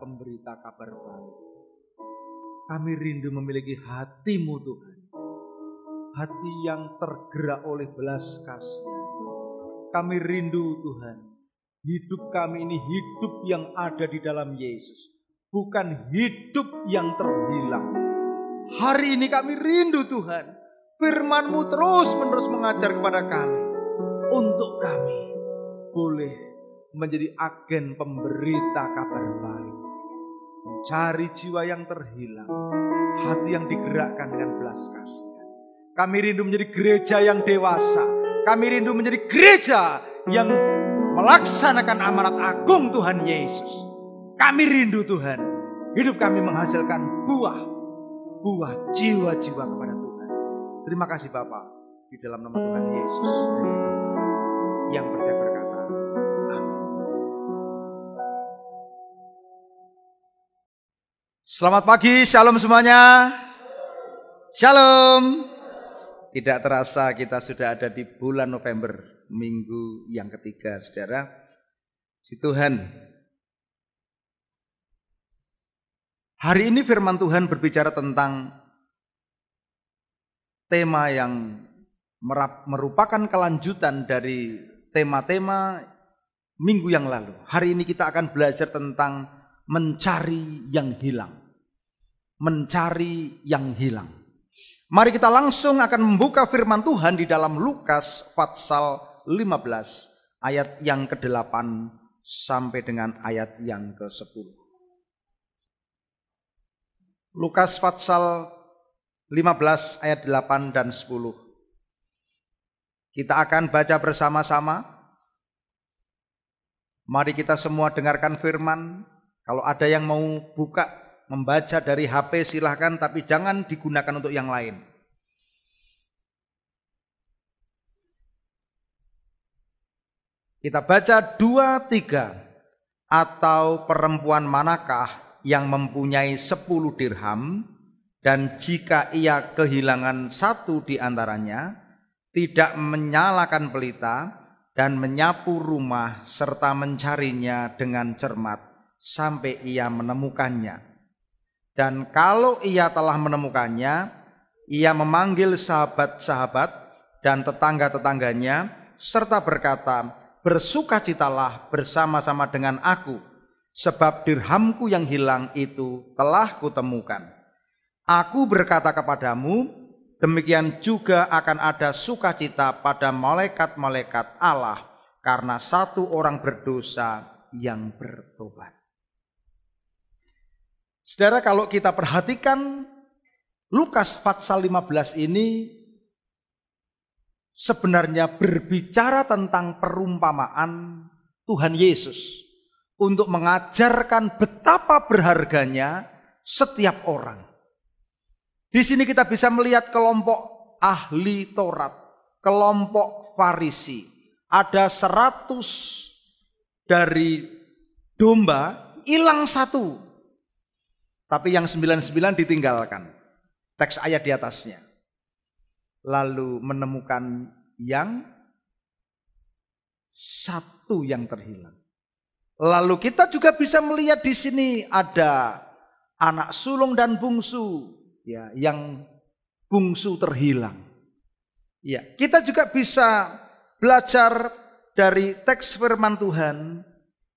pemberita kabar baik. Kami rindu memiliki hati-Mu Tuhan, hati yang tergerak oleh belas kasihan. Kami rindu Tuhan, hidup kami ini hidup yang ada di dalam Yesus, bukan hidup yang terhilang. Hari ini kami rindu Tuhan, firman-Mu terus-menerus mengajar kepada kami, untuk kami boleh menjadi agen pemberita kabar baik, mencari jiwa yang terhilang, hati yang digerakkan dengan belas kasihan. Kami rindu menjadi gereja yang dewasa, kami rindu menjadi gereja yang melaksanakan amanat agung Tuhan Yesus. Kami rindu Tuhan, hidup kami menghasilkan buah jiwa-jiwa kepada Tuhan. Terima kasih Bapa, di dalam nama Tuhan Yesus yang percaya berkata, amin. Selamat pagi, shalom semuanya. Shalom. Tidak terasa kita sudah ada di bulan November, minggu yang ketiga, saudara. Si Tuhan, hari ini firman Tuhan berbicara tentang tema yang merupakan kelanjutan dari tema-tema minggu yang lalu. Hari ini kita akan belajar tentang mencari yang hilang. Mencari yang hilang. Mari kita langsung akan membuka firman Tuhan di dalam Lukas pasal 15 ayat yang ke-8 sampai dengan ayat yang ke-10. Lukas pasal 15 ayat 8 dan 10. Kita akan baca bersama-sama. Mari kita semua dengarkan firman. Kalau ada yang mau buka, membaca dari HP silahkan, tapi jangan digunakan untuk yang lain. Kita baca 2-3. Atau perempuan manakah yang mempunyai 10 dirham, dan jika ia kehilangan satu di antaranya, tidak menyalakan pelita dan menyapu rumah serta mencarinya dengan cermat sampai ia menemukannya. Dan kalau ia telah menemukannya, ia memanggil sahabat-sahabat dan tetangga-tetangganya serta berkata, bersukacitalah bersama-sama dengan aku, sebab dirhamku yang hilang itu telah kutemukan. Aku berkata kepadamu, demikian juga akan ada sukacita pada malaikat-malaikat Allah karena satu orang berdosa yang bertobat. Saudara, kalau kita perhatikan Lukas pasal 15 ini sebenarnya berbicara tentang perumpamaan Tuhan Yesus untuk mengajarkan betapa berharganya setiap orang. Di sini kita bisa melihat kelompok ahli Taurat, kelompok Farisi. Ada 100 dari domba, hilang satu. Tapi yang 99 ditinggalkan. Teks ayat di atasnya. Lalu menemukan yang satu yang terhilang. Lalu kita juga bisa melihat di sini ada anak sulung dan bungsu, ya, yang bungsu terhilang. Ya, kita juga bisa belajar dari teks firman Tuhan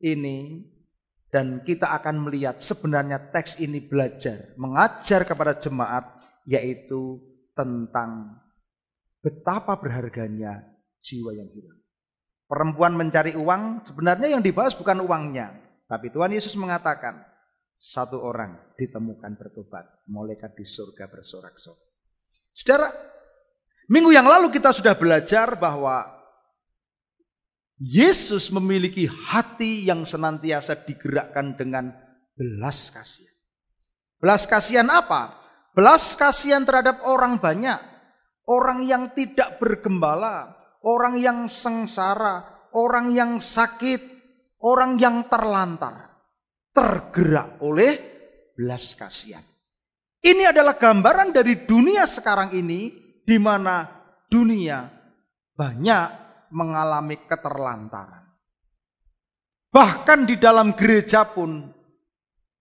ini, dan kita akan melihat sebenarnya teks ini mengajar kepada jemaat, yaitu tentang betapa berharganya jiwa yang hilang. Perempuan mencari uang, sebenarnya yang dibahas bukan uangnya, tapi Tuhan Yesus mengatakan, satu orang ditemukan bertobat, malaikat di surga bersorak-sorai. Saudara, minggu yang lalu kita sudah belajar bahwa Yesus memiliki hati yang senantiasa digerakkan dengan belas kasihan. Belas kasihan apa? Belas kasihan terhadap orang banyak, orang yang tidak bergembala, orang yang sengsara, orang yang sakit, orang yang terlantar, tergerak oleh belas kasihan. Ini adalah gambaran dari dunia sekarang ini, di mana dunia banyak mengalami keterlantaran. Bahkan di dalam gereja pun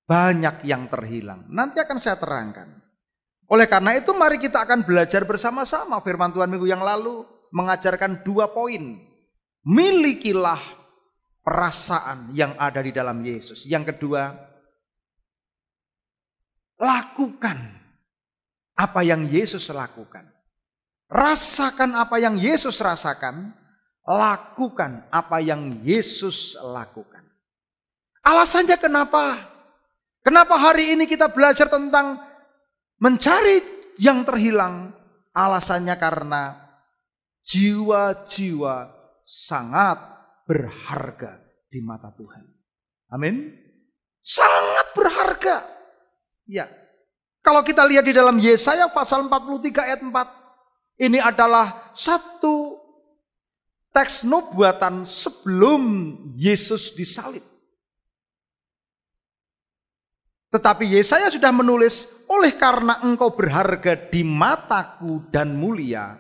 banyak yang terhilang. Nanti akan saya terangkan. Oleh karena itu mari kita akan belajar bersama-sama. Firman Tuhan minggu yang lalu mengajarkan 2 poin. Milikilah perasaan yang ada di dalam Yesus. Yang kedua, lakukan apa yang Yesus lakukan. Rasakan apa yang Yesus rasakan. Lakukan apa yang Yesus lakukan. Alasannya kenapa? Kenapa hari ini kita belajar tentang mencari yang terhilang? Alasannya karena jiwa-jiwa sangat berharga di mata Tuhan. Amin. Sangat berharga. Ya. Kalau kita lihat di dalam Yesaya pasal 43 ayat 4. Ini adalah satu teks nubuatan sebelum Yesus disalib. Tetapi Yesaya sudah menulis, oleh karena engkau berharga di mataku dan mulia,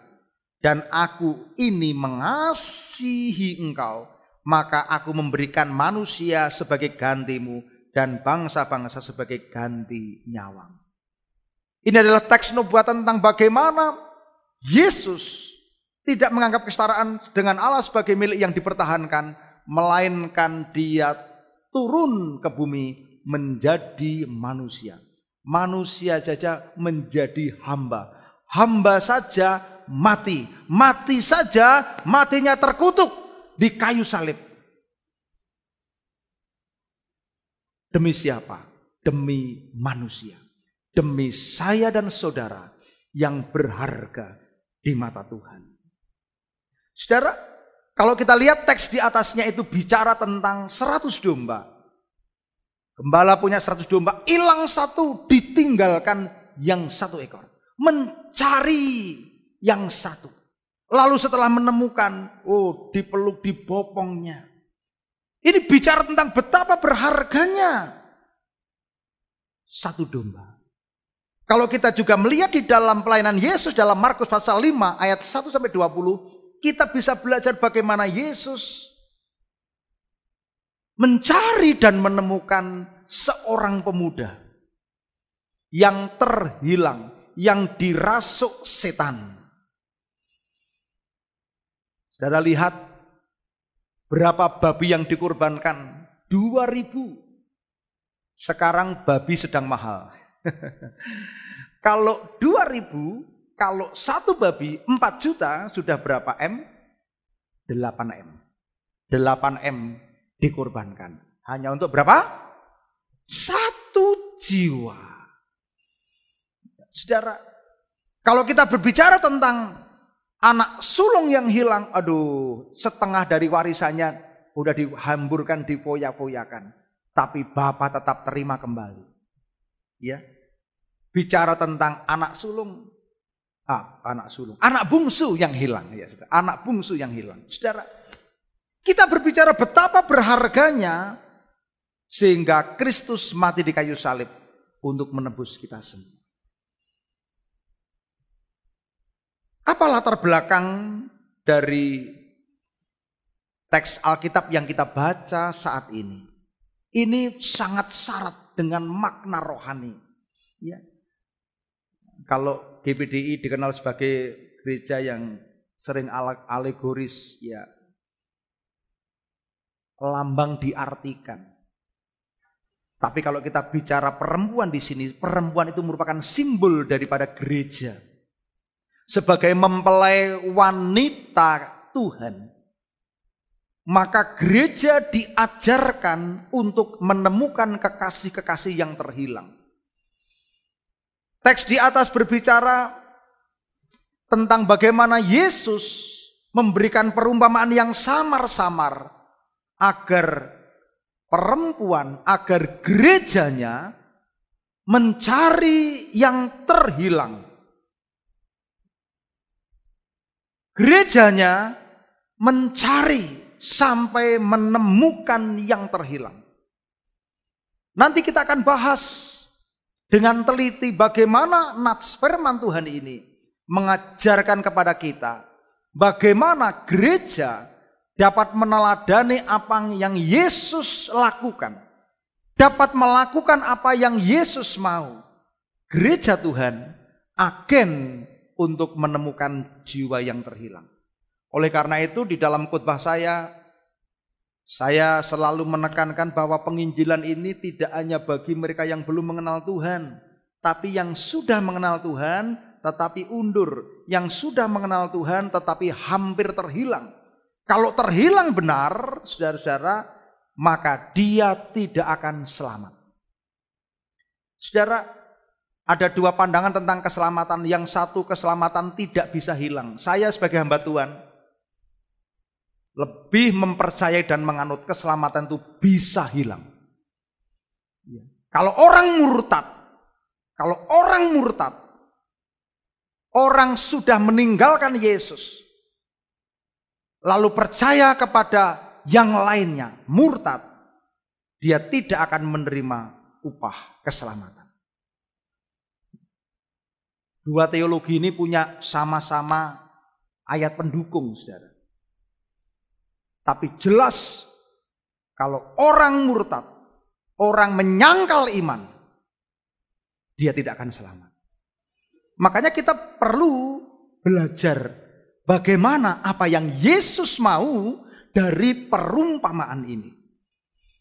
dan aku ini mengasihi engkau, maka aku memberikan manusia sebagai gantimu dan bangsa-bangsa sebagai ganti nyawang. Ini adalah teks nubuatan tentang bagaimana Yesus tidak menganggap kesetaraan dengan Allah sebagai milik yang dipertahankan, melainkan dia turun ke bumi menjadi manusia. Manusia saja menjadi hamba. Hamba saja mati. Mati saja, matinya terkutuk di kayu salib. Demi siapa? Demi manusia. Demi saya dan saudara yang berharga di mata Tuhan. Saudara, kalau kita lihat teks di atasnya itu bicara tentang 100 domba. Gembala punya 100 domba, hilang 1, ditinggalkan yang 1 ekor. Mencari yang 1. Lalu setelah menemukan, dipeluk, dibopongnya. Ini bicara tentang betapa berharganya 1 domba. Kalau kita juga melihat di dalam pelayanan Yesus dalam Markus pasal 5 ayat 1 sampai 20, kita bisa belajar bagaimana Yesus mencari dan menemukan seorang pemuda yang terhilang, yang dirasuk setan. Saudara lihat berapa babi yang dikorbankan? 2.000. Sekarang babi sedang mahal. Kalau 2.000, kalau 1 babi 4 juta sudah berapa M? 8 M. 8 M dikorbankan. Hanya untuk berapa? 1 jiwa. Saudara, kalau kita berbicara tentang anak sulung yang hilang, setengah dari warisannya udah dihamburkan, difoya-foyakan. Tapi Bapa tetap terima kembali. Ya. Bicara tentang anak bungsu yang hilang, ya, saudara. Anak bungsu yang hilang. Saudara, kita berbicara betapa berharganya sehingga Kristus mati di kayu salib untuk menebus kita semua. Apa latar belakang dari teks Alkitab yang kita baca saat ini? Ini sangat syarat dengan makna rohani. Ya. Kalau GPDI dikenal sebagai gereja yang sering alegoris, ya. lambang diartikan. Tapi kalau kita bicara perempuan di sini, perempuan itu merupakan simbol daripada gereja. Sebagai mempelai wanita Tuhan, maka gereja diajarkan untuk menemukan kekasih-kekasih yang terhilang. Teks di atas berbicara tentang bagaimana Yesus memberikan perumpamaan yang samar-samar agar perempuan, agar gerejanya mencari yang terhilang. Gerejanya mencari sampai menemukan yang terhilang. Nanti kita akan bahas dengan teliti bagaimana nats firman Tuhan ini mengajarkan kepada kita bagaimana gereja dapat meneladani apa yang Yesus lakukan. Dapat melakukan apa yang Yesus mau. Gereja Tuhan agen untuk menemukan jiwa yang terhilang. Oleh karena itu di dalam khotbah saya selalu menekankan bahwa penginjilan ini tidak hanya bagi mereka yang belum mengenal Tuhan. Tapi yang sudah mengenal Tuhan tetapi undur. Yang sudah mengenal Tuhan tetapi hampir terhilang. Kalau terhilang benar, saudara-saudara, maka dia tidak akan selamat. Saudara, ada dua pandangan tentang keselamatan. Yang satu, keselamatan tidak bisa hilang. Saya sebagai hamba Tuhan lebih mempercayai dan menganut keselamatan itu bisa hilang. Kalau orang murtad, orang sudah meninggalkan Yesus, lalu percaya kepada yang lainnya, murtad, dia tidak akan menerima upah keselamatan. Dua teologi ini punya sama-sama ayat pendukung, saudara. Tapi jelas kalau orang murtad, orang menyangkal iman, dia tidak akan selamat. Makanya kita perlu belajar bagaimana apa yang Yesus mau dari perumpamaan ini.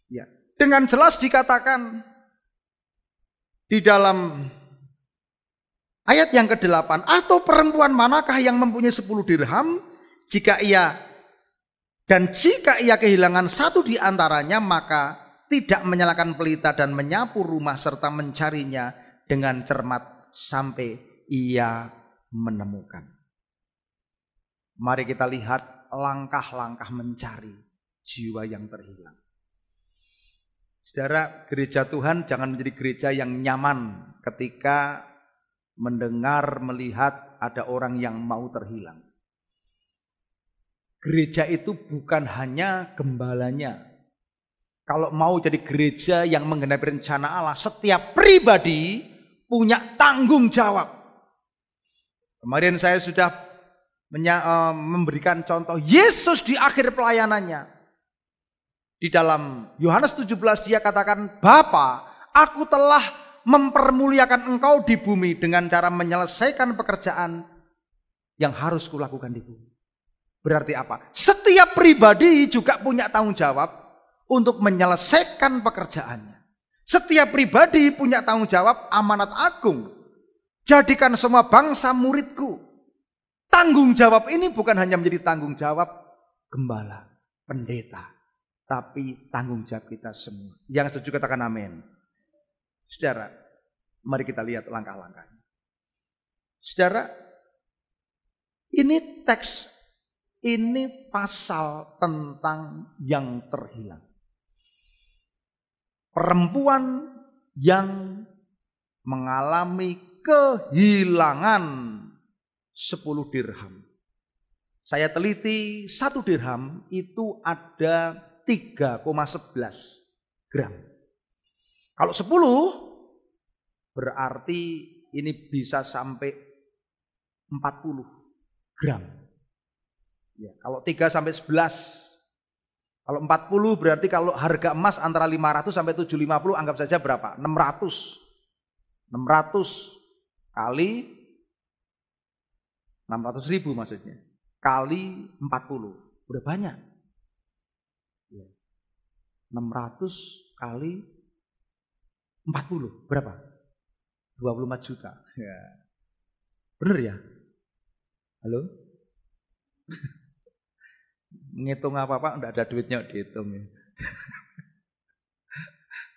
Ya, dengan jelas dikatakan di dalam ayat yang ke-8, atau perempuan manakah yang mempunyai 10 dirham, jika ia kehilangan satu di antaranya, maka tidak menyalakan pelita dan menyapu rumah serta mencarinya dengan cermat sampai ia menemukan. Mari kita lihat langkah-langkah mencari jiwa yang terhilang. Saudara, gereja Tuhan jangan menjadi gereja yang nyaman ketika mendengar, melihat ada orang yang mau terhilang. Gereja itu bukan hanya gembalanya. Kalau mau jadi gereja yang menggenapi rencana Allah, setiap pribadi punya tanggung jawab. Kemarin saya sudah memberikan contoh Yesus di akhir pelayanannya. Di dalam Yohanes 17 dia katakan, Bapa, aku telah mempermuliakan engkau di bumi dengan cara menyelesaikan pekerjaan yang harus kulakukan di bumi. Berarti apa? Setiap pribadi juga punya tanggung jawab untuk menyelesaikan pekerjaannya. Setiap pribadi punya tanggung jawab amanat agung. Jadikan semua bangsa muridku. Tanggung jawab ini bukan hanya menjadi tanggung jawab gembala, pendeta, tapi tanggung jawab kita semua. Yang setuju katakan amin. Saudara, mari kita lihat langkah-langkahnya. Saudara, ini teks, ini pasal tentang yang terhilang. Perempuan yang mengalami kehilangan 10 dirham. Saya teliti 1 dirham itu ada 3,11 gram. Kalau 10 berarti ini bisa sampai 40 gram. Ya, kalau 3 sampai 11. Kalau 40 berarti kalau harga emas antara 500 sampai 750 anggap saja berapa? 600. 600 kali 600.000 maksudnya. Kali 40. Udah banyak. Ya. 600 kali 40 berapa? 24 juta. Ya. Bener ya? Halo? Ngitung apa-apa enggak ada duitnya dihitung.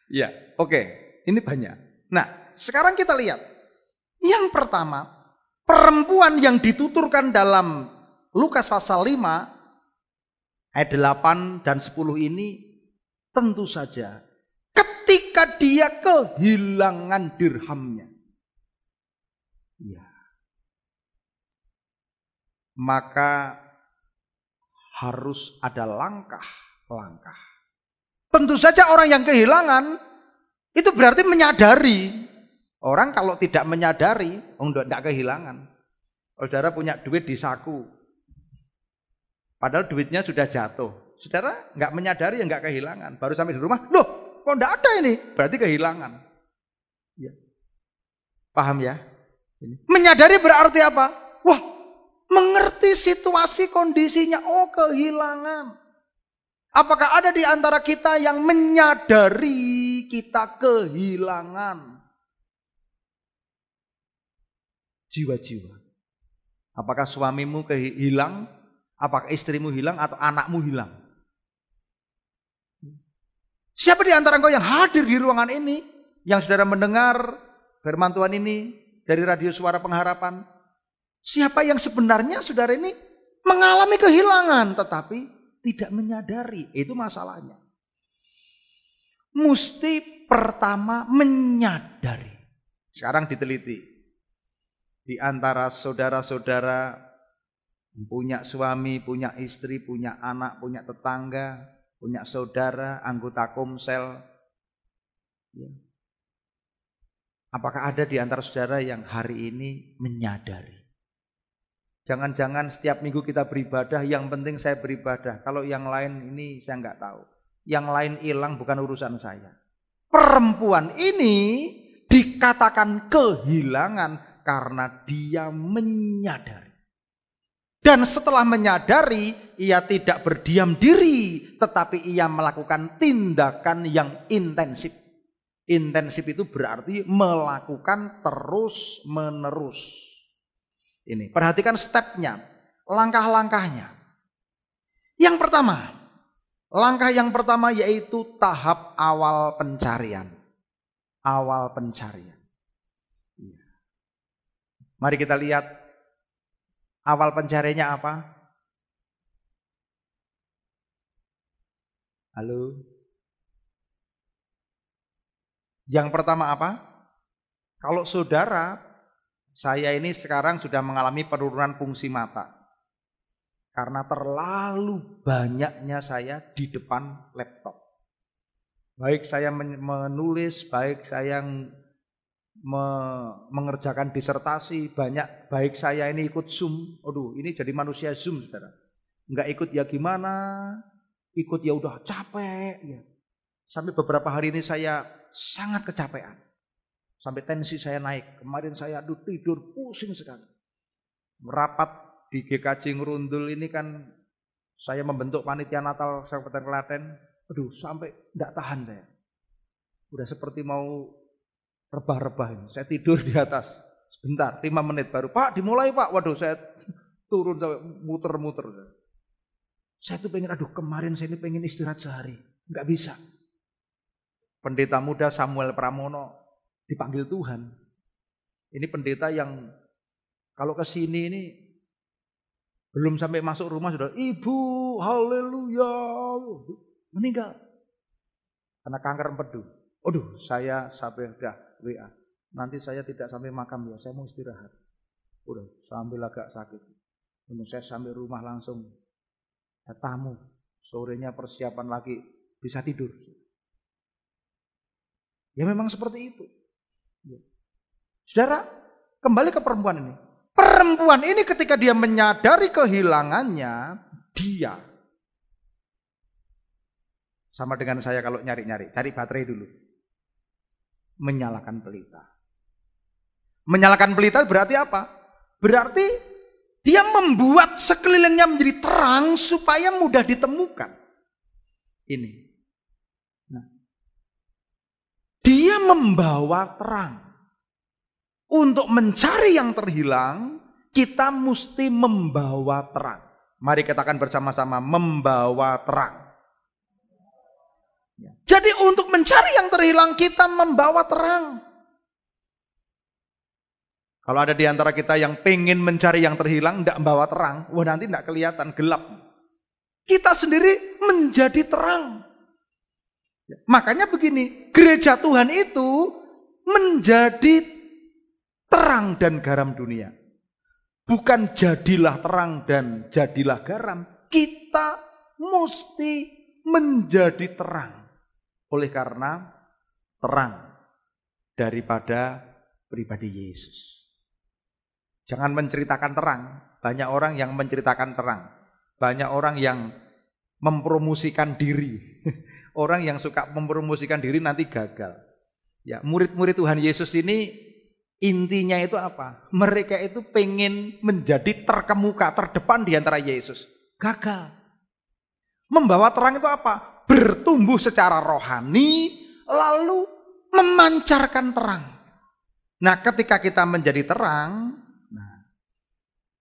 Ya, oke. Ini banyak. Nah, sekarang kita lihat. Yang pertama, perempuan yang dituturkan dalam Lukas pasal 5 ayat 8 dan 10 ini tentu saja ketika dia kehilangan dirhamnya. Ya. Maka harus ada langkah-langkah. Tentu saja orang yang kehilangan itu berarti menyadari. Orang kalau tidak menyadari, tidak kehilangan. Saudara punya duit di saku, padahal duitnya sudah jatuh. Saudara nggak menyadari ya nggak kehilangan. Baru sampai di rumah, loh kok nggak ada ini? Berarti kehilangan. Ya. Paham ya? Menyadari berarti apa? Wah, mengerti situasi kondisinya. Oh, kehilangan. Apakah ada di antara kita yang menyadari kita kehilangan jiwa-jiwa? Apakah suamimu hilang? Apakah istrimu hilang atau anakmu hilang? Siapa di antara engkau yang hadir di ruangan ini, yang saudara mendengar firman Tuhan ini dari radio Suara Pengharapan? Siapa yang sebenarnya saudara ini mengalami kehilangan tetapi tidak menyadari? Itu masalahnya. Mesti pertama menyadari. Sekarang diteliti. Di antara saudara-saudara punya suami, punya istri, punya anak, punya tetangga, punya saudara, anggota komsel. Ya. Apakah ada di antara saudara yang hari ini menyadari? Jangan-jangan setiap minggu kita beribadah, yang penting saya beribadah. Kalau yang lain ini saya nggak tahu. Yang lain hilang bukan urusan saya. Perempuan ini dikatakan kehilangan karena dia menyadari. Dan setelah menyadari, ia tidak berdiam diri, tetapi ia melakukan tindakan yang intensif. Intensif itu berarti melakukan terus menerus. Ini, perhatikan stepnya, langkah-langkahnya. Yang pertama, langkah yang pertama yaitu tahap awal pencarian. Awal pencarian. Mari kita lihat awal pencariannya apa? Halo? Yang pertama apa? Kalau saudara, saya ini sekarang sudah mengalami penurunan fungsi mata. Karena terlalu banyaknya saya di depan laptop. Baik saya menulis, baik saya mengerjakan disertasi, baik saya ini ikut Zoom. Aduh, ini jadi manusia Zoom, saudara. Enggak ikut ya gimana, ikut ya udah capek. Ya. Sampai beberapa hari ini saya sangat kecapean. Sampai tensi saya naik. Kemarin saya tidur pusing sekali. Merapat di GKJ Ngerundul ini kan saya membentuk panitia Natal Kabupaten Klaten. Aduh, sampai enggak tahan saya. Udah seperti mau rebah-rebah ini. Saya tidur di atas. Sebentar, 5 menit baru. Pak, dimulai Pak. Waduh, saya turun sampai muter-muter. Saya tuh pengen, kemarin saya ini pengen istirahat sehari. Enggak bisa. Pendeta muda Samuel Pramono dipanggil Tuhan. Ini pendeta yang kalau ke sini ini belum sampai masuk rumah sudah, Ibu, haleluya, meninggal. Karena kanker empedu. Aduh, saya sampai udah WA. Nanti saya tidak sampai makam ya, saya mau istirahat. Udah, sambil agak sakit. Untuk saya sampai rumah langsung tamu. Sorenya persiapan lagi, bisa tidur. Ya memang seperti itu. Saudara, kembali ke perempuan ini. Perempuan ini ketika dia menyadari kehilangannya, dia sama dengan saya kalau nyari-nyari, cari baterai dulu. Menyalakan pelita. Menyalakan pelita berarti apa? Berarti dia membuat sekelilingnya menjadi terang supaya mudah ditemukan. Ini. Nah, dia membawa terang. Untuk mencari yang terhilang, kita mesti membawa terang. Mari katakan bersama-sama, membawa terang. Jadi untuk mencari yang terhilang, kita membawa terang. Kalau ada di antara kita yang pengen mencari yang terhilang, tidak membawa terang, wah nanti tidak kelihatan, gelap. Kita sendiri menjadi terang. Makanya begini, gereja Tuhan itu menjadi terang dan garam dunia. Bukan jadilah terang dan jadilah garam. Kita mesti menjadi terang. Oleh karena terang daripada pribadi Yesus. Jangan menceritakan terang. Banyak orang yang menceritakan terang. Banyak orang yang mempromosikan diri. Orang yang suka mempromosikan diri nanti gagal. Ya, murid-murid Tuhan Yesus ini intinya itu apa? Mereka itu pengen menjadi terkemuka, terdepan di antara Yesus. Gagal. Membawa terang itu apa? Bertumbuh secara rohani, lalu memancarkan terang. Nah, ketika kita menjadi terang,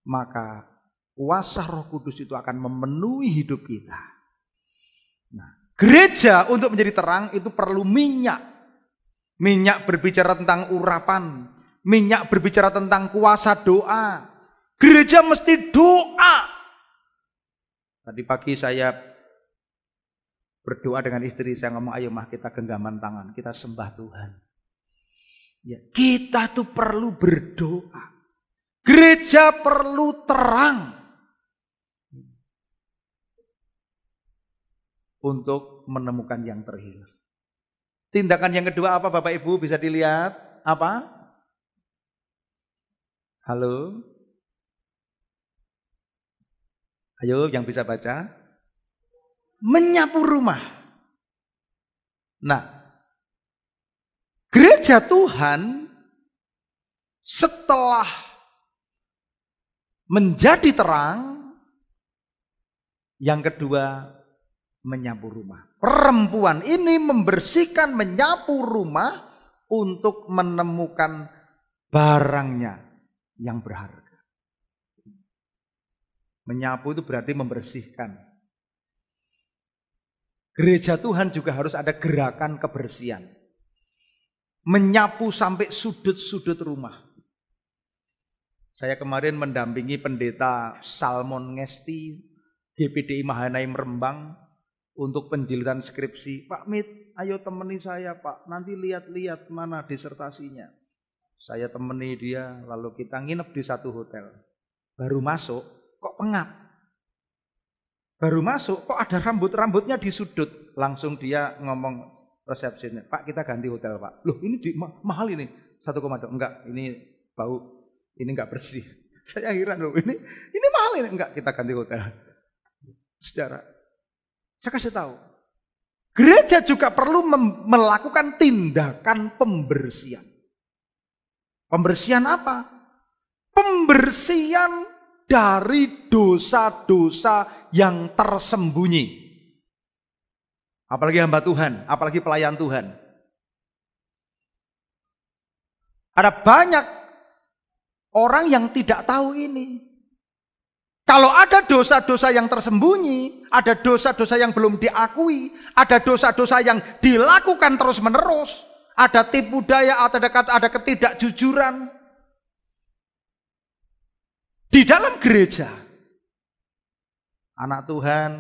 maka kuasa Roh Kudus itu akan memenuhi hidup kita. Nah, gereja untuk menjadi terang itu perlu minyak. Minyak berbicara tentang urapan. Minyak berbicara tentang kuasa doa. Gereja mesti doa. Tadi pagi saya berdoa dengan istri, saya ngomong, ayo mah kita genggaman tangan, kita sembah Tuhan. Ya, kita tuh perlu berdoa. Gereja perlu terang. Untuk menemukan yang terhilang. Tindakan yang kedua apa Bapak Ibu, bisa dilihat? Apa? Halo? Ayo yang bisa baca. Menyapu rumah. Nah, gereja Tuhan setelah menjadi terang, yang kedua menyapu rumah. Perempuan ini membersihkan, menyapu rumah untuk menemukan barangnya yang berharga. Menyapu itu berarti membersihkan. Gereja Tuhan juga harus ada gerakan kebersihan. Menyapu sampai sudut-sudut rumah. Saya kemarin mendampingi pendeta Salmon Ngesti, GPDI Mahanaim Rembang, untuk penjilitan skripsi. Pak Mit, ayo temani saya Pak, nanti lihat-lihat mana disertasinya. Saya temani dia, lalu kita nginep di satu hotel. Baru masuk, kok pengap. Baru masuk, kok ada rambut-rambutnya di sudut. Langsung dia ngomong resepsinya, Pak kita ganti hotel Pak. Loh ini mahal ini, 1,2. Enggak, ini bau, ini enggak bersih. Saya heran loh, ini mahal ini. Enggak, kita ganti hotel. Saudara, saya kasih tahu, gereja juga perlu melakukan tindakan pembersihan. Pembersihan apa? Pembersihan dari dosa-dosa yang tersembunyi. Apalagi hamba Tuhan, apalagi pelayan Tuhan. Ada banyak orang yang tidak tahu ini. Kalau ada dosa-dosa yang tersembunyi, ada dosa-dosa yang belum diakui, ada dosa-dosa yang dilakukan terus-menerus, ada tipu daya, ada ketidakjujuran. Di dalam gereja, anak Tuhan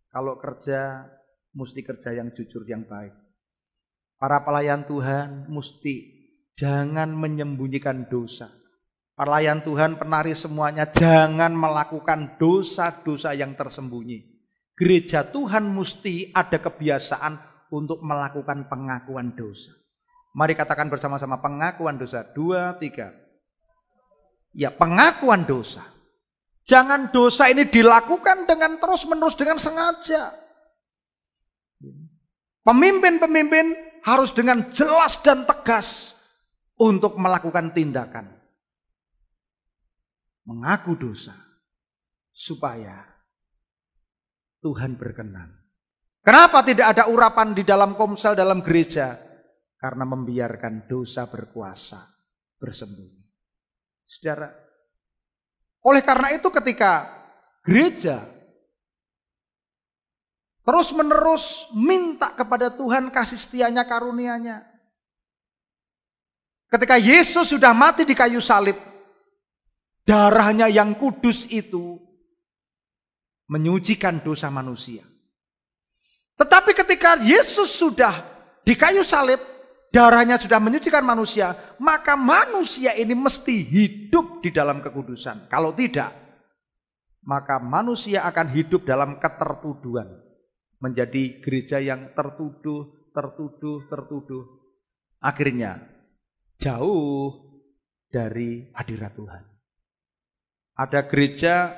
kalau kerja, mesti kerja yang jujur, yang baik. Para pelayan Tuhan mesti jangan menyembunyikan dosa. Pelayan Tuhan, penari semuanya jangan melakukan dosa-dosa yang tersembunyi. Gereja Tuhan mesti ada kebiasaan untuk melakukan pengakuan dosa. Mari katakan bersama-sama pengakuan dosa. 2, 3. Ya, pengakuan dosa. Jangan dosa ini dilakukan dengan terus-menerus, dengan sengaja. Pemimpin-pemimpin harus dengan jelas dan tegas untuk melakukan tindakan. Mengaku dosa supaya Tuhan berkenan. Kenapa tidak ada urapan di dalam komsel dalam gereja? Karena membiarkan dosa berkuasa, bersembunyi. Saudara, oleh karena itu ketika gereja terus menerus minta kepada Tuhan kasih setianya, karunia-Nya. Ketika Yesus sudah mati di kayu salib, darahnya yang kudus itu menyucikan dosa manusia. Tetapi ketika Yesus sudah di kayu salib, darahnya sudah menyucikan manusia, maka manusia ini mesti hidup di dalam kekudusan. Kalau tidak, maka manusia akan hidup dalam ketertuduhan. Menjadi gereja yang tertuduh. Akhirnya jauh dari hadirat Tuhan. Ada gereja,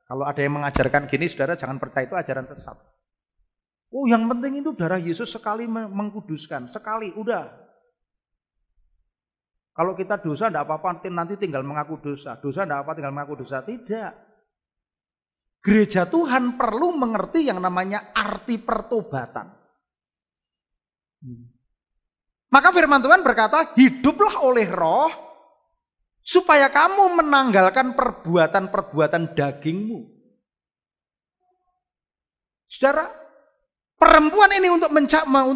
kalau ada yang mengajarkan gini, saudara jangan percaya, itu ajaran sesat. Oh, yang penting itu darah Yesus sekali mengkuduskan, sekali, udah. Kalau kita dosa enggak apa-apa, nanti tinggal mengaku dosa. Dosa enggak apa, tinggal mengaku dosa. Tidak. Gereja Tuhan perlu mengerti yang namanya arti pertobatan. Maka firman Tuhan berkata, hiduplah oleh Roh, supaya kamu menanggalkan perbuatan-perbuatan dagingmu. Saudara, perempuan ini untuk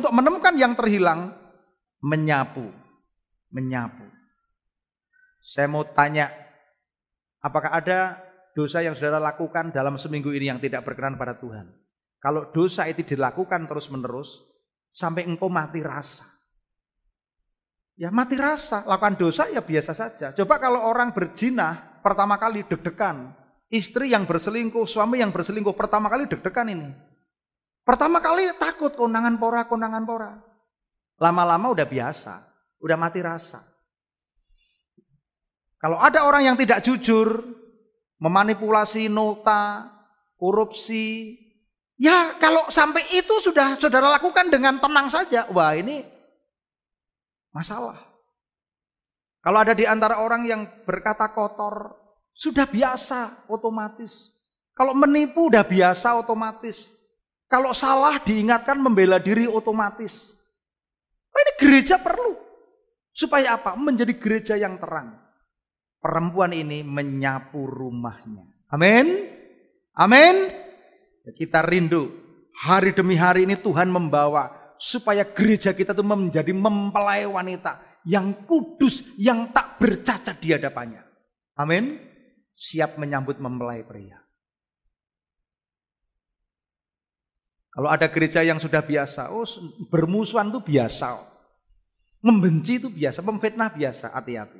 menemukan yang terhilang, menyapu. Saya mau tanya, apakah ada dosa yang saudara lakukan dalam seminggu ini yang tidak berkenan pada Tuhan? Kalau dosa itu dilakukan terus-menerus, sampai engkau mati rasa. Ya mati rasa, lakukan dosa ya biasa saja. Coba kalau orang berzina, pertama kali deg-degan. Istri yang berselingkuh, suami yang berselingkuh, pertama kali deg-degan ini. Pertama kali takut, kondangan pora. Lama-lama udah biasa, udah mati rasa. Kalau ada orang yang tidak jujur, memanipulasi nota, korupsi, ya kalau sampai itu sudah saudara lakukan dengan tenang saja, wah ini masalah. Kalau ada di antara orang yang berkata kotor, sudah biasa otomatis. Kalau menipu udah biasa otomatis. Kalau salah diingatkan membela diri otomatis. Nah, ini gereja perlu. Supaya apa? Menjadi gereja yang terang. Perempuan ini menyapu rumahnya. Amin. Amin. Kita rindu hari demi hari ini Tuhan membawa supaya gereja kita itu menjadi mempelai wanita yang kudus, yang tak bercacat di hadapannya. Amin. Siap menyambut mempelai pria. Kalau ada gereja yang sudah biasa, bermusuhan itu biasa. Membenci itu biasa, memfitnah biasa, hati-hati.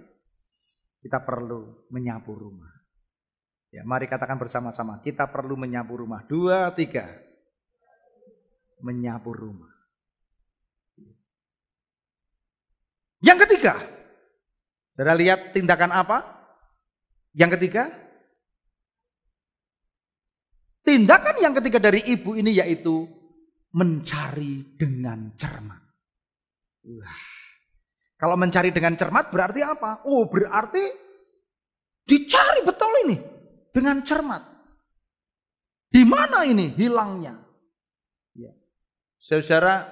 Kita perlu menyapu rumah. Ya, mari katakan bersama-sama, kita perlu menyapu rumah. 2, 3. Menyapu rumah. Yang ketiga, saudara lihat tindakan apa? Yang ketiga, tindakan yang ketiga dari ibu ini yaitu mencari dengan cermat. Wah. Kalau mencari dengan cermat berarti apa? Oh, berarti dicari betul ini dengan cermat. Di mana ini hilangnya? Ya. Saudara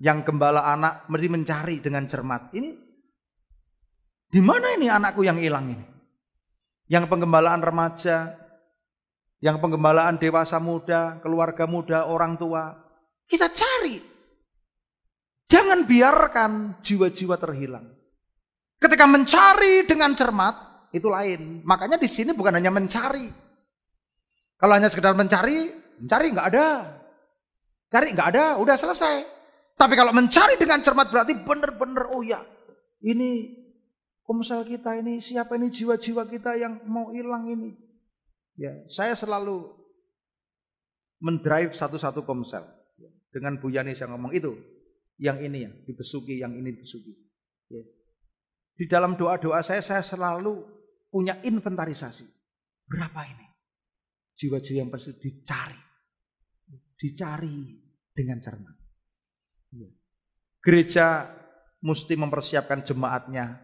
yang gembala anak mesti mencari dengan cermat. Ini di mana ini anakku yang hilang ini? Yang penggembalaan remaja, yang penggembalaan dewasa muda, keluarga muda, orang tua, kita cari. Jangan biarkan jiwa-jiwa terhilang. Ketika mencari dengan cermat, itu lain. Makanya di sini bukan hanya mencari. Kalau hanya sekedar mencari nggak ada. Cari nggak ada, udah selesai. Tapi kalau mencari dengan cermat berarti benar-benar, oh ya, ini komsel kita ini, siapa ini jiwa-jiwa kita yang mau hilang ini. Ya, saya selalu mendrive satu-satu komsel. Dengan Bu Yani saya ngomong itu. Yang ini ya, dibesuki, yang ini dibesuki. Ya. Di dalam doa-doa saya selalu punya inventarisasi. Berapa ini? Jiwa-jiwa yang perlu dicari. Dicari dengan cermat. Ya. Gereja mesti mempersiapkan jemaatnya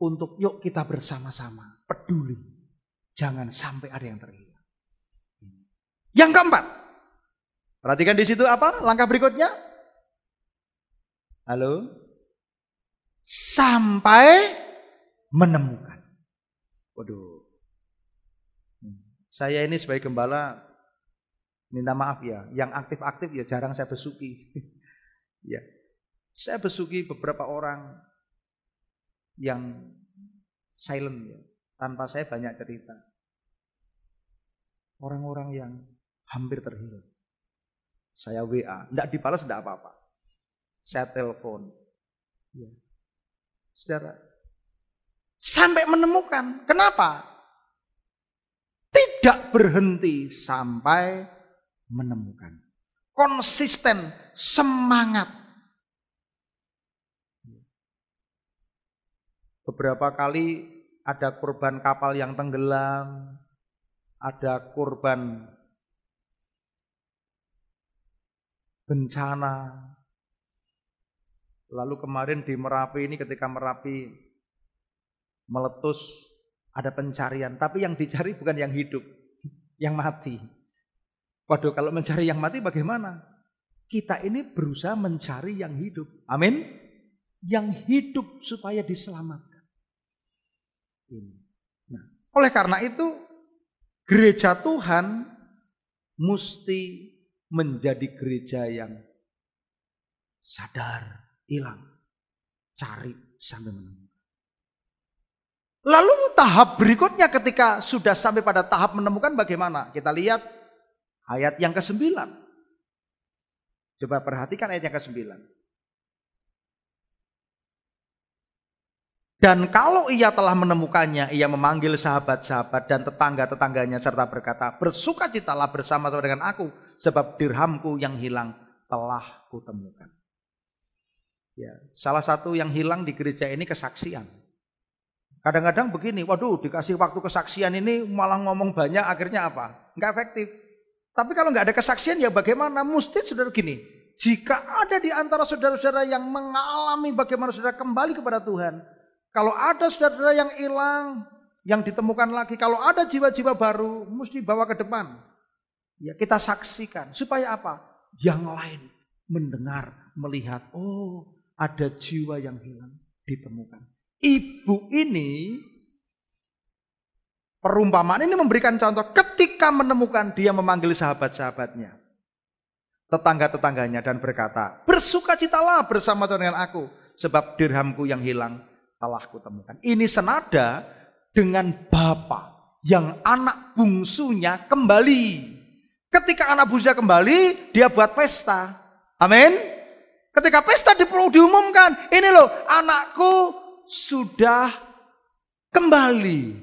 untuk yuk kita bersama-sama peduli. Jangan sampai ada yang terhilang. Yang keempat, Perhatikan di situ apa? Langkah berikutnya. Halo? Sampai menemukan. Waduh. Saya ini sebagai gembala minta maaf ya, yang aktif-aktif ya jarang saya besuki. Ya. Saya besuki beberapa orang yang silent ya, tanpa saya banyak cerita. Orang-orang yang hampir terhilang. Saya WA, enggak dibalas enggak apa-apa. Saya telepon. Ya. Saudara, sampai menemukan. Kenapa? Tidak berhenti sampai menemukan. Konsisten, semangat. Beberapa kali ada korban kapal yang tenggelam, ada korban bencana. Lalu kemarin di Merapi ini ketika Merapi meletus ada pencarian, tapi yang dicari bukan yang hidup, yang mati. Waduh, kalau mencari yang mati bagaimana? Kita ini berusaha mencari yang hidup. Amin. Yang hidup supaya diselamatkan. Nah, oleh karena itu gereja Tuhan mesti menjadi gereja yang sadar, hilang, cari sampai menemukan. Lalu tahap berikutnya ketika sudah sampai pada tahap menemukan bagaimana? Kita lihat ayat yang ke-9. Coba perhatikan ayat yang ke-9. Dan kalau ia telah menemukannya, ia memanggil sahabat-sahabat dan tetangga-tetangganya serta berkata, bersukacitalah bersama-sama dengan aku, sebab dirhamku yang hilang telah kutemukan. Ya, salah satu yang hilang di gereja ini kesaksian. Kadang-kadang begini, waduh dikasih waktu kesaksian ini malah ngomong banyak, akhirnya apa? Enggak efektif. Tapi kalau enggak ada kesaksian ya bagaimana? Mesti saudara gini, jika ada di antara saudara-saudara yang mengalami bagaimana saudara kembali kepada Tuhan, kalau ada saudara yang hilang, yang ditemukan lagi, kalau ada jiwa-jiwa baru, mesti bawa ke depan. Ya, kita saksikan. Supaya apa? Yang lain mendengar, melihat, oh ada jiwa yang hilang, ditemukan. Ibu ini, perumpamaan ini memberikan contoh, ketika menemukan dia memanggil sahabat-sahabatnya, tetangga-tetangganya dan berkata, bersukacitalah bersama dengan aku, sebab dirhamku yang hilang telah kutemukan. Ini senada dengan Bapa yang anak bungsunya kembali. Ketika anak bungsunya kembali, dia buat pesta. Amin. Ketika pesta diumumkan, ini loh anakku sudah kembali.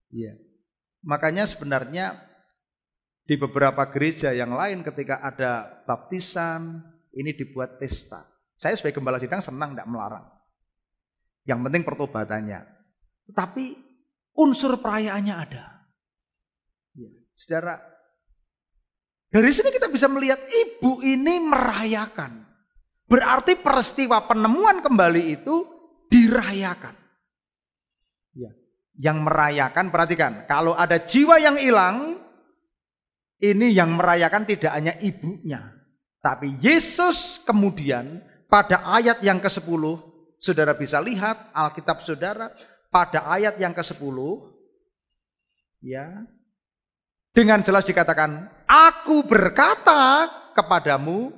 Ya. Makanya sebenarnya di beberapa gereja yang lain ketika ada baptisan, ini dibuat pesta. Saya sebagai gembala sidang senang, tidak melarang. Yang penting pertobatannya. Tetapi unsur perayaannya ada. Ya, saudara, dari sini kita bisa melihat ibu ini merayakan. Berarti peristiwa penemuan kembali itu dirayakan. Ya, yang merayakan, perhatikan, kalau ada jiwa yang hilang, ini yang merayakan tidak hanya ibunya. Tapi Yesus kemudian pada ayat yang ke-10, saudara bisa lihat Alkitab saudara pada ayat yang ke-10 ya. Dengan jelas dikatakan, aku berkata kepadamu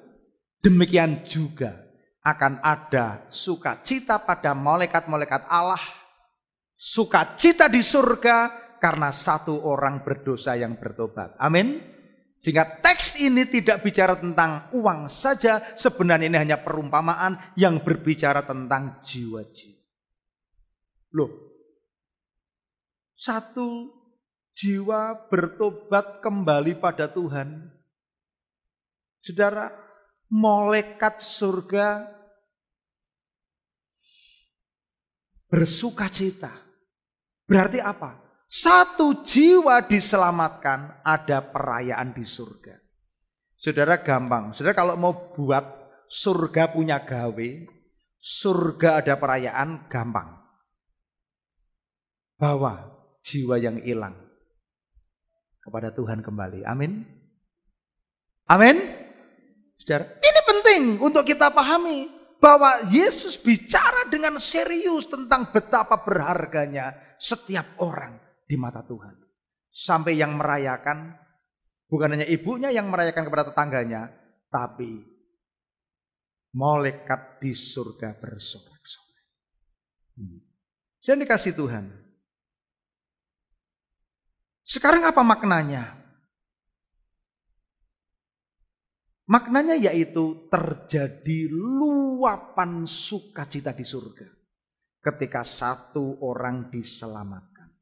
demikian juga akan ada sukacita pada malaikat-malaikat Allah, sukacita di surga karena satu orang berdosa yang bertobat. Amin. Sehingga teks ini tidak bicara tentang uang saja, sebenarnya ini hanya perumpamaan yang berbicara tentang jiwa-jiwa. Loh, satu jiwa bertobat kembali pada Tuhan. Saudara, malaikat surga bersukacita. Berarti apa? Satu jiwa diselamatkan, ada perayaan di surga. Saudara gampang. Saudara kalau mau buat surga punya gawe, surga ada perayaan, gampang. Bawa jiwa yang hilang kepada Tuhan kembali. Amin. Amin. Saudara, ini penting untuk kita pahami bahwa Yesus bicara dengan serius tentang betapa berharganya setiap orang di mata Tuhan. Sampai yang merayakan, bukan hanya ibunya yang merayakan kepada tetangganya, tapi malaikat di surga bersorak-sorai. Jadi dikasih Tuhan. Sekarang apa maknanya? Maknanya yaitu terjadi luapan sukacita di surga ketika satu orang diselamatkan.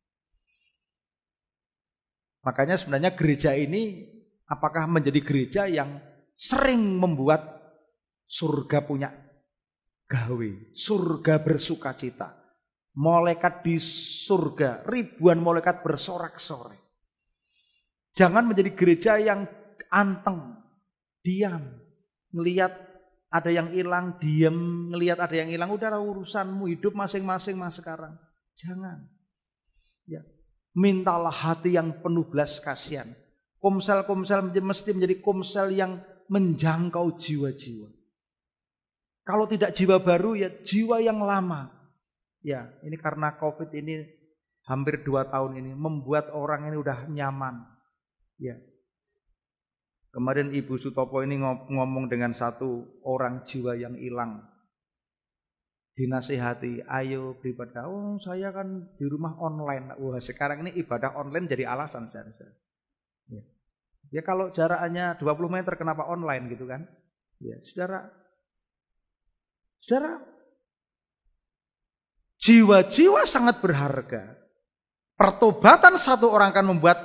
Makanya sebenarnya gereja ini apakah menjadi gereja yang sering membuat surga punya gawe, surga bersukacita. Malaikat di surga, ribuan malaikat bersorak-sorai. Jangan menjadi gereja yang anteng, diam, ngelihat ada yang hilang, diam, ngelihat ada yang hilang, udah urusanmu, hidup masing-masing mas sekarang. Jangan. Ya. Mintalah hati yang penuh belas kasihan. Komsel-komsel mesti menjadi komsel yang menjangkau jiwa-jiwa. Kalau tidak jiwa baru ya jiwa yang lama. Ya, ini karena COVID ini hampir 2 tahun ini membuat orang ini udah nyaman. Ya. Kemarin Ibu Sutopo ini ngomong dengan satu orang jiwa yang hilang. Dinasihati, ayo beribadah. Oh, saya kan di rumah online. Wah, sekarang ini ibadah online jadi alasan. Ya. Ya kalau jaraknya 20 meter kenapa online gitu kan? Ya, saudara, jiwa-jiwa sangat berharga. Pertobatan satu orang akan membuat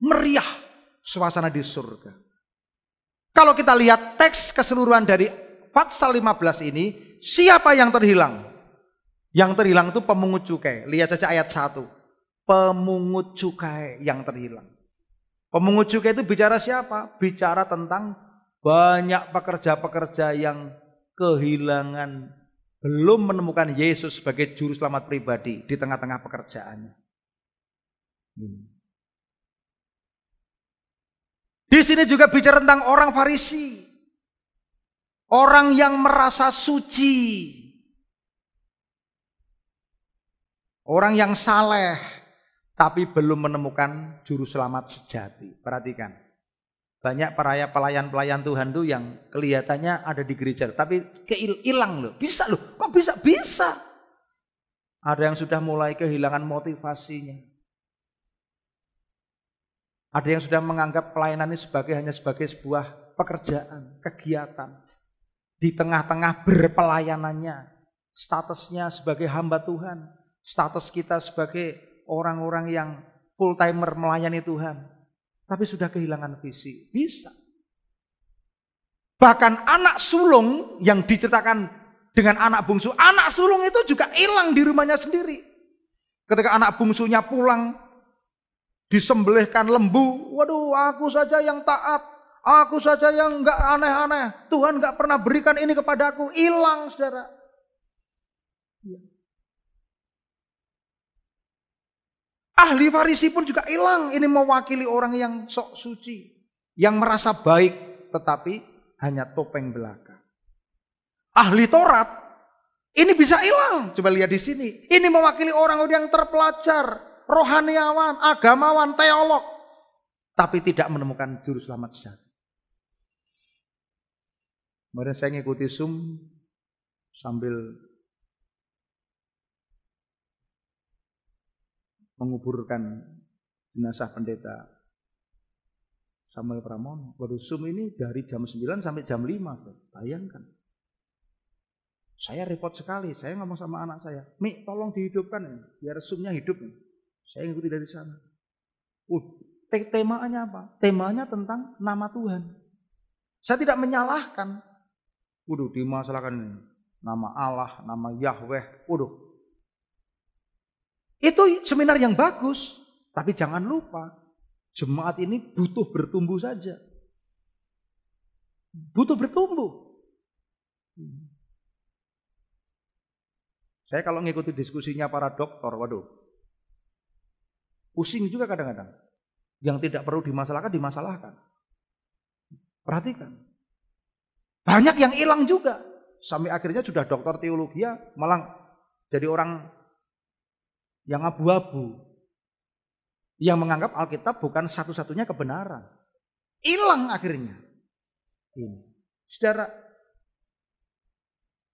meriah suasana di surga. Kalau kita lihat teks keseluruhan dari pasal 15 ini, siapa yang terhilang? Yang terhilang itu pemungut cukai. Lihat saja ayat 1. Pemungut cukai yang terhilang. Pemungut cukai itu bicara siapa? Bicara tentang banyak pekerja-pekerja yang kehilangan, belum menemukan Yesus sebagai juru selamat pribadi di tengah-tengah pekerjaannya. Di sini juga bicara tentang orang Farisi. Orang yang merasa suci. Orang yang saleh tapi belum menemukan juru selamat sejati. Perhatikan. Banyak pelayan-pelayan Tuhan tuh yang kelihatannya ada di gereja, tapi hilang loh. Bisa loh. Kok bisa? Bisa. Ada yang sudah mulai kehilangan motivasinya. Ada yang sudah menganggap pelayanan ini hanya sebagai sebuah pekerjaan, kegiatan. Di tengah-tengah berpelayanannya, statusnya sebagai hamba Tuhan, status kita sebagai orang-orang yang full timer melayani Tuhan. Tapi sudah kehilangan visi. Bisa. Bahkan anak sulung yang diceritakan dengan anak bungsu. Anak sulung itu juga hilang di rumahnya sendiri. Ketika anak bungsunya pulang. Disembelihkan lembu. Waduh, aku saja yang taat. Aku saja yang gak aneh-aneh. Tuhan gak pernah berikan ini kepadaku. Hilang, saudara. Ahli Farisi pun juga hilang. Ini mewakili orang yang sok suci. Yang merasa baik. Tetapi hanya topeng belaka. Ahli Taurat. Ini bisa hilang. Coba lihat di sini. Ini mewakili orang yang terpelajar. Rohaniawan, agamawan, teolog. Tapi tidak menemukan juru selamat sejati. Kemarin saya ngikuti Zoom. Sambil menguburkan jenazah pendeta Samuel Pramono. Waduh, Zoom ini dari jam 9 sampai jam 5. Bayangkan. Saya repot sekali. Saya ngomong sama anak saya. Mi, tolong dihidupkan ya. Biar Zoom-nya hidup ya. Saya ikuti dari sana. Temanya apa? Temanya tentang nama Tuhan. Saya tidak menyalahkan. Waduh, dimasalahkan ini. Nama Allah, nama Yahweh. Waduh. Itu seminar yang bagus. Tapi jangan lupa. Jemaat ini butuh bertumbuh saja. Butuh bertumbuh. Saya kalau ngikuti diskusinya para dokter, waduh. Pusing juga kadang-kadang. Yang tidak perlu dimasalahkan, dimasalahkan. Perhatikan. Banyak yang hilang juga. Sampai akhirnya sudah doktor teologi malah jadi orang yang abu-abu. Yang menganggap Alkitab bukan satu-satunya kebenaran. Hilang akhirnya. Ini. Saudara,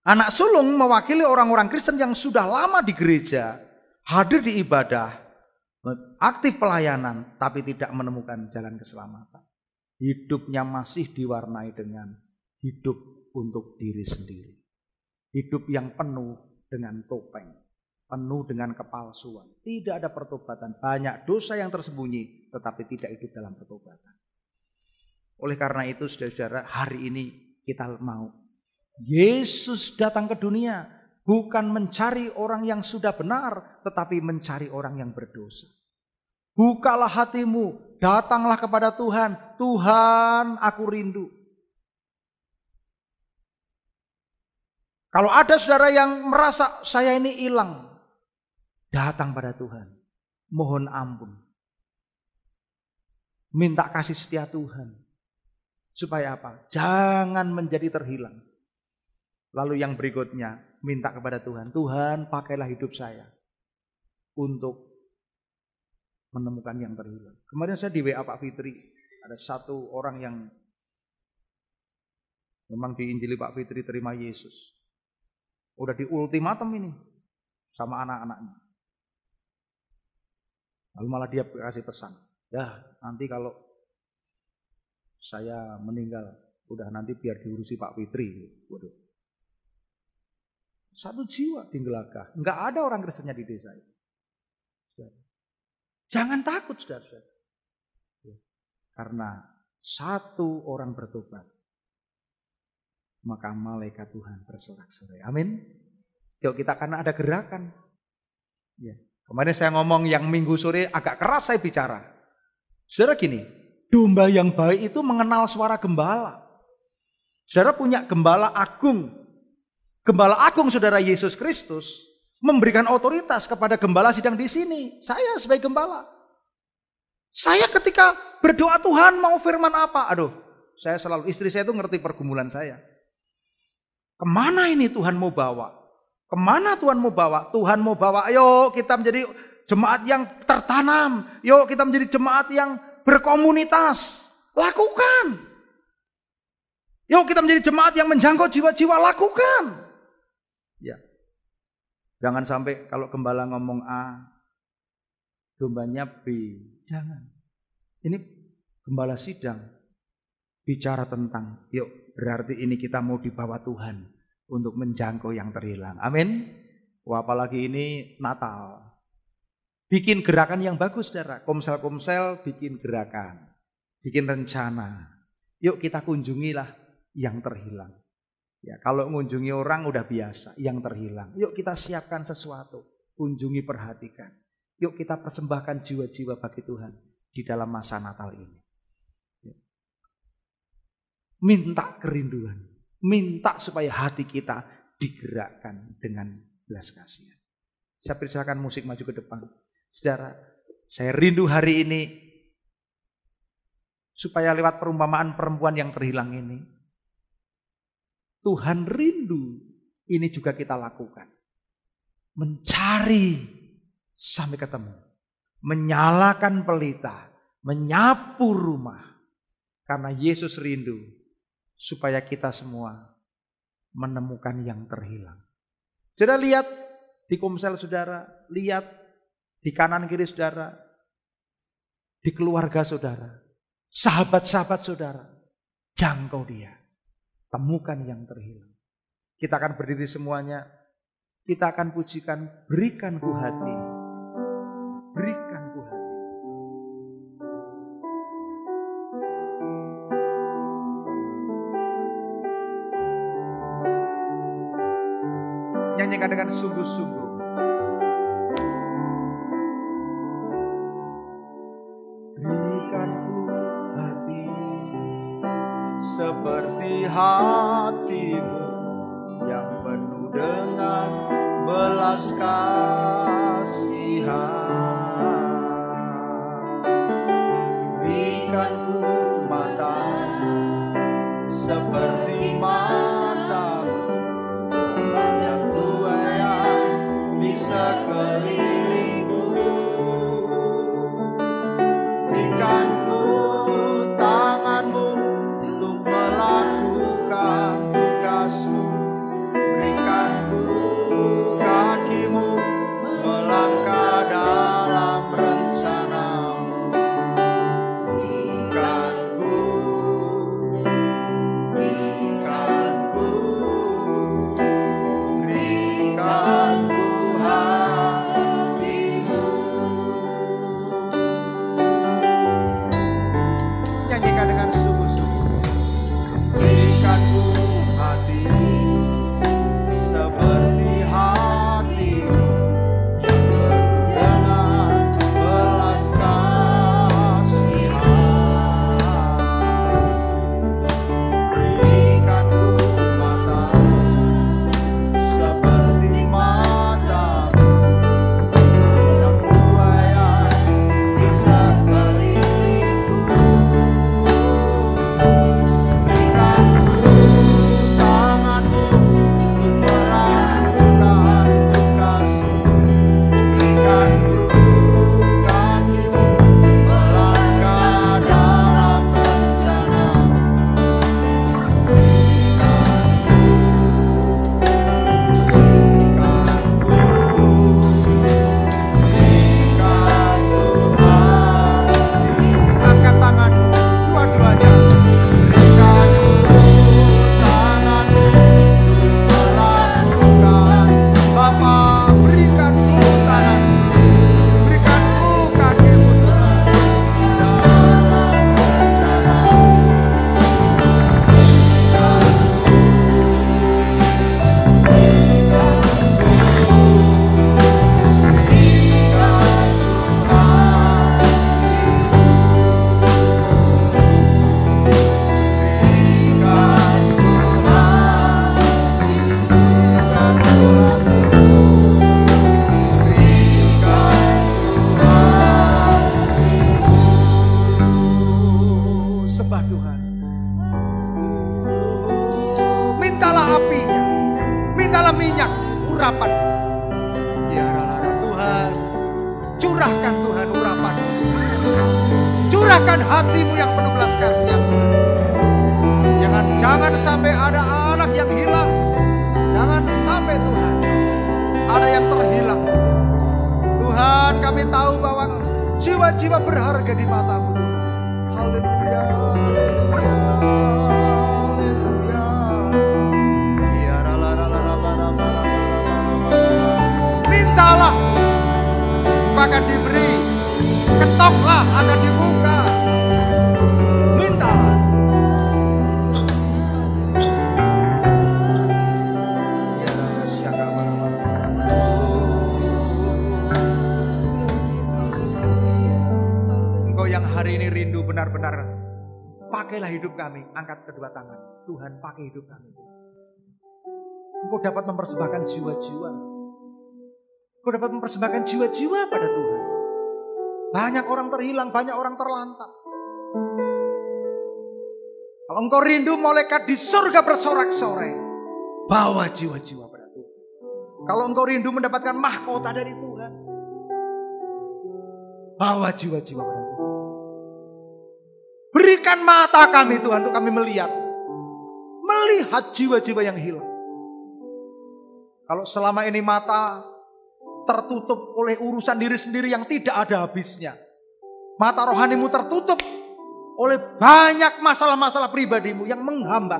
anak sulung mewakili orang-orang Kristen yang sudah lama di gereja, hadir di ibadah, aktif pelayanan, tapi tidak menemukan jalan keselamatan. Hidupnya masih diwarnai dengan hidup untuk diri sendiri. Hidup yang penuh dengan topeng, penuh dengan kepalsuan. Tidak ada pertobatan, banyak dosa yang tersembunyi, tetapi tidak hidup dalam pertobatan. Oleh karena itu, saudara-saudara, hari ini kita mau Yesus datang ke dunia bukan mencari orang yang sudah benar, tetapi mencari orang yang berdosa. Bukalah hatimu, datanglah kepada Tuhan. Tuhan, aku rindu. Kalau ada saudara yang merasa saya ini hilang, datang pada Tuhan. Mohon ampun. Minta kasih setia Tuhan. Supaya apa? Jangan menjadi terhilang. Lalu yang berikutnya, minta kepada Tuhan. Tuhan, pakailah hidup saya untuk menemukan yang terhilang. Kemarin saya di WA Pak Fitri, ada satu orang yang memang diinjili Pak Fitri terima Yesus. Udah di ultimatum ini sama anak-anaknya. Lalu malah dia kasih pesan, ya nanti kalau saya meninggal, udah nanti biar diurusi Pak Fitri. Waduh. Satu jiwa di Gelagah, nggak ada orang Kristennya di desa itu. Jangan takut, saudara-saudara. Karena satu orang bertobat, maka malaikat Tuhan bersorak-sorai. Amin. Yuk kita, karena ada gerakan. Ya. Kemarin saya ngomong yang minggu sore agak keras saya bicara. Saudara gini, domba yang baik itu mengenal suara gembala. Saudara punya gembala agung. Gembala agung saudara Yesus Kristus memberikan otoritas kepada gembala sidang di sini. Saya sebagai gembala. Saya ketika berdoa Tuhan mau firman apa? Aduh, saya selalu, istri saya itu ngerti pergumulan saya. Kemana ini Tuhan mau bawa? Kemana Tuhan mau bawa? Tuhan mau bawa, ayo kita menjadi jemaat yang tertanam. Yuk kita menjadi jemaat yang berkomunitas. Lakukan. Yuk kita menjadi jemaat yang menjangkau jiwa-jiwa. Lakukan. Ya. Jangan sampai kalau gembala ngomong A, dombanya B. Jangan. Ini gembala sidang bicara tentang, yuk berarti ini kita mau dibawa Tuhan untuk menjangkau yang terhilang. Amin. Wah, apalagi ini Natal. Bikin gerakan yang bagus, saudara. Komsel-komsel bikin gerakan, bikin rencana. Yuk kita kunjungilah yang terhilang. Ya, kalau mengunjungi orang udah biasa, yang terhilang. Yuk kita siapkan sesuatu, kunjungi, perhatikan. Yuk kita persembahkan jiwa-jiwa bagi Tuhan di dalam masa Natal ini. Minta kerinduan, minta supaya hati kita digerakkan dengan belas kasihan. Saya persilakan musik maju ke depan. Saudara, saya rindu hari ini supaya lewat perumpamaan perempuan yang terhilang ini, Tuhan rindu ini juga kita lakukan. Mencari sampai ketemu. Menyalakan pelita. Menyapu rumah. Karena Yesus rindu supaya kita semua menemukan yang terhilang. Saudara lihat di komsel saudara. Lihat di kanan kiri saudara. Di keluarga saudara. Sahabat-sahabat saudara. Jangkau dia. Temukan yang terhilang. Kita akan berdiri semuanya. Kita akan pujikan, berikan ku hati. Berikan ku hati. Nyanyikan dengan sungguh-sungguh. Berikan ku hati seperti hatimu yang penuh dengan belas kasihan. Berikan ku mata seperti matamu, memandang Tuhan yang di sekelilingku. Berikan ku tanganmu untuk melakukan tugasmu. Berikan ku kakimu melangkah dalam rencanamu. Berikan ku hatimu. Nyanyikan dengan sungguh-sungguh. Berikan ku hati seperti hatimu, yang penuh dengan belas kasihan. Berikan ku mata seperti matamu, memandang Tuhan yang di sekelilingku. Berikan ku tanganmu untuk melakukan tugasmu. Berikan ku kakimu melangkah dalam rencanamu. Angkat tanganmu dua-duanya. Berikan ku tanganmu melakukan. Bapa, berikan ku tanganmu, berikan ku kakimu Tuhan dalam rencanamu. Sembah Tuhan. Mintalah apinya, mintalah minyak urapan. Ya Tuhan, curahkan Tuhan urapan. Curahkan hatimu yang penuh belas kasihan. Jangan sampai ada anak yang hilang. Jangan sampai Tuhan ada yang terhilang. Tuhan, kami tahu bahwa jiwa-jiwa berharga di matamu. Haleluya, haleluya, haleluya. Mintalah, akan diberi. Ketoklah, akan dibuka. Mintalah. Engkau yang hari ini rindu benar-benar, pakailah hidup kami. Angkat kedua tangan. Tuhan, pakai hidup kami. Engkau dapat mempersembahkan jiwa-jiwa. Engkau dapat mempersembahkan jiwa-jiwa pada Tuhan. Banyak orang terhilang, banyak orang terlantar. Kalau engkau rindu malaikat di surga bersorak-sorai, bawa jiwa-jiwa pada Tuhan. Kalau engkau rindu mendapatkan mahkota dari Tuhan, bawa jiwa-jiwa pada Tuhan. Berikan mata kami Tuhan untuk kami melihat jiwa-jiwa yang hilang. Kalau selama ini mata tertutup oleh urusan diri sendiri yang tidak ada habisnya, mata rohanimu tertutup oleh banyak masalah-masalah pribadimu yang menghambat,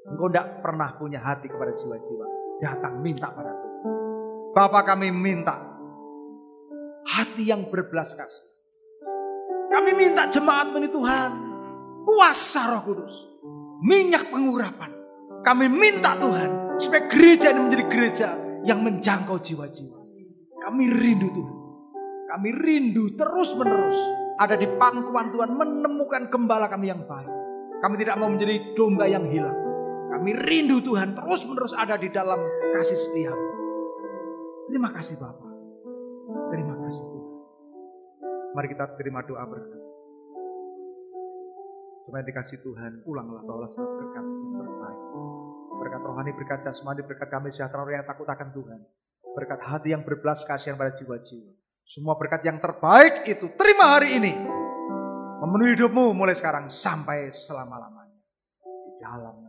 engkau tidak pernah punya hati kepada jiwa-jiwa. Datang minta pada Tuhan. Bapa, kami minta hati yang berbelas kasih. Kami minta jemaat ini Tuhan, kuasa Roh Kudus, minyak pengurapan. Kami minta Tuhan supaya gereja ini menjadi gereja yang menjangkau jiwa-jiwa. Kami rindu Tuhan. Kami rindu terus-menerus ada di pangkuan Tuhan, menemukan gembala kami yang baik. Kami tidak mau menjadi domba yang hilang. Kami rindu Tuhan terus-menerus ada di dalam kasih setia. Terima kasih Bapa. Terima kasih Tuhan. Mari kita terima doa berkat. Cuma dikasih Tuhan, pulanglah bawalah berkat yang terbaik. Berkat rohani, berkat jasmani, berkat damai sejahtera orang yang takut akan Tuhan. Berkat hati yang berbelas kasihan pada jiwa-jiwa. Semua berkat yang terbaik itu terima hari ini. Memenuhi hidupmu mulai sekarang sampai selama-lamanya. Di dalam